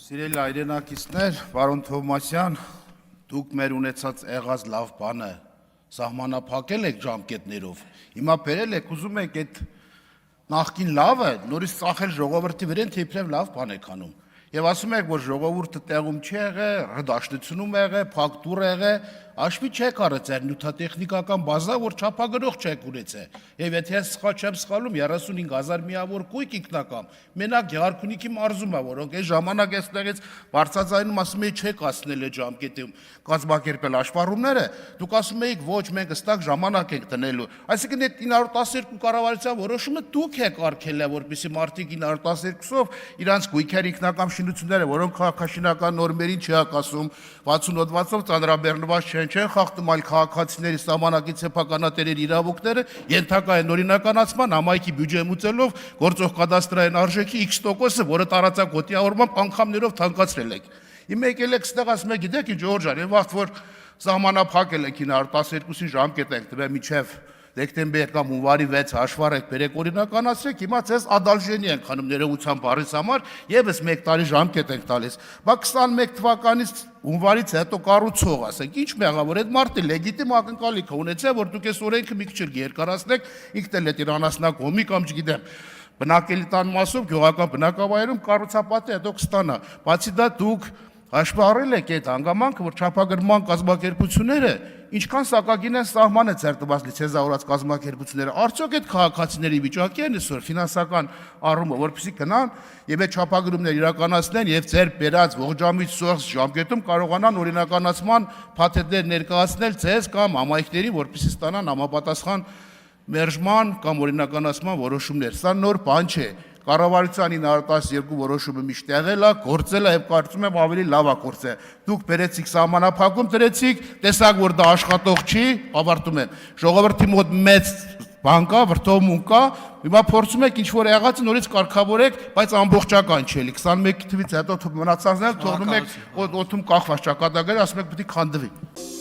Սիրելի այրենակիցներ, պարոն Թովմասյան, դուք մեր ունեցած եղած լավ բանը սահմանափակել եք ժամկետներով, հիմա բերել եք, ուզում եք այդ նախկին լավը նորից ծախել ժողովրդի վրան, թե իբրև լավ բան եք անում։ Եվ ասում եք, որ ժողովուրդը տեղում չի եղել, դաշտությունում եղել, փակտուր եղել, աշվի չեք արել ձեր նյութատեխնիկական բազա, որ չափագրող չեք ունեցել։ Եվ եթե սխալ չեմ սխալում 35000 միավոր կույք ինքնակամ, մենակ Գեղարքունիքի մարզում է, որոնք այս ժամանակ այստեղից բարձրաձայնում ասում էի չեք ասնել այդ ժամկետում կազմակերպել աշխարհումները, դուք ասում էիք ոչ, մենք ըստակ ժամանակ ենք տնելու։ Այսինքն այդ 912 կառավարության որոշումը դուք եք արգելել, որպեսզի մարդիկ 912-ով իրանց գույքեր ինքնակամ շինությունները, որոնք քաղաքաշինական նորմերին չհակասում, 60 հոդվածով ծանրաբեռնված չեն խախտում այլ քաղաքացիների սահմանակից սեփականատերերի իրավունքները, ենթակա են օրինականացման, համայնքի բյուջե մուծելով գործող կադաստրային արժեքի X%-ը, որը տարածակ հոտիավորմամբ անգամներով թանկացրել եք։ Հիմա եկել եք ստեղ ասում եք, գիտեք ինչ Ժորժ ջան, վաղ որ սահմանափակել եք 912-ին ժամկետ եք տվել մինչև դեկտեմբեր կամ հունվարի 6 հաշվառեք, բերեք օրինականացրեք, հիմա ցես ադալժենի ենք խանում ներողության բառից համար, եւս 1 տարի ժամկետ ենք տալիս։ Բա 21 թվականից հունվարից հետո կառուցող, ասենք, ինչ մեղավոր այդ մարդը լեգիտիմ ակնկալիք է ունեցել, որ դուք այս օրենքը մի քիչ երկարացնեք, ինքն էլ է իրանասնակոմի կամ չգիտեմ, բնակելի տան մասով գյուղական բնակավայրում կառուցապատի հետո կստանա։ Բացի դա դուք հաշվի առել եք այդ հանգամանքը, որ չափագրման կազմակերպությունները ինչքան սակագին են սահմանը ձեր տված լիցենզավորած կազմակերպությունները, արդյոք այդ քաղաքացիների վիճակի են այսօր ֆինանսական առումով, որպեսզի գնան եւ այդ չափագրումներ իրականացնեն եւ ձեր բերած ողջամիտ սուրս ժամկետում կարողանան օրինականացման փաթեթներ ներկայացնել ձեզ կամ համայնքներին, որպեսզի ստանան համապատասխան մերժման կամ օրինականացման որոշումներ։ Սա նոր բան չէ։ Կառավարության 912 որոշումը միշտ եղել է, գործել է եւ կարծում եմ ավելի լավ է գործել։ Դուք բերեցիք սահմանափակում դրեցիք, տեսակ որ դա աշխատող չի, ավարտում եմ։ Ժողովրդի մոտ մեծ բան կա, վրդովմուն կա, հիմա փորձում եք ինչ որ եղածը նորից կարգավորեք, բայց ամբողջական չէ։ 21 թվից հետո մնացածն էլ թողնում եք օդում կախված ճակատագրեր, ասում եք պետք է քանդվի։